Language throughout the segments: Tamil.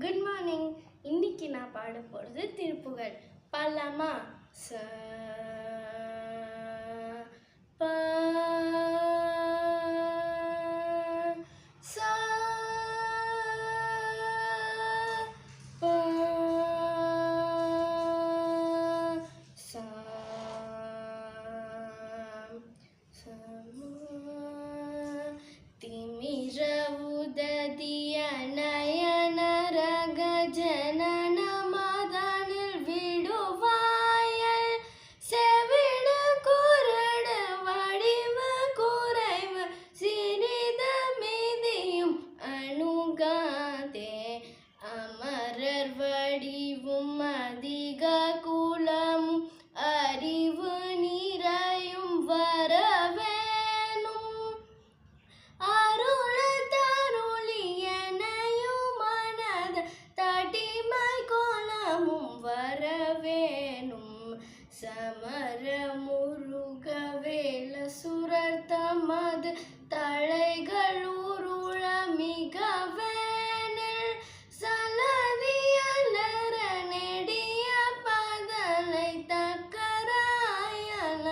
Good morning. இன்னைக்கு நான் பாட போகிறது திருப்புகழ். பாடலாமா? ச ப ச ப ச திமிர உததிய நயன ரக ஜனன மதனில் விடுவாயல் செவிடு குரடு வடிவு குறைவு சிறித மிதியும் அணுகாதே அமரர் வடிவும் அதிக குலமும் அறிவு நிறையும் வரவேணும் அருள் தருளியனையும் மனத தடிமை கோலமும் வரவேணும் சமர முருக வேல சுரர் தமது தழைகள் உருள மிக வேணில் சலதியலர நெடிய பதலை தக்கராயல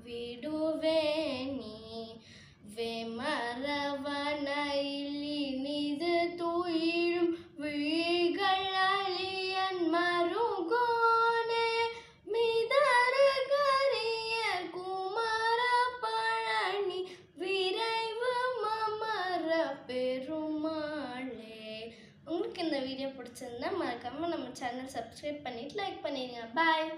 விடுவேனி வெமரவனையில் இனிது துயிலும் விழிகள் அழியன் மருகோனே மிதரு கரியர் குமார பழனி விரைவு மமர பெருமாளே. உங்களுக்கு இந்த வீடியோ பிடிச்சிருந்தா மறக்காம நம்ம சேனல் சப்ஸ்கிரைப் பண்ணிட்டு லைக் பண்ணிடுங்க. பாய்.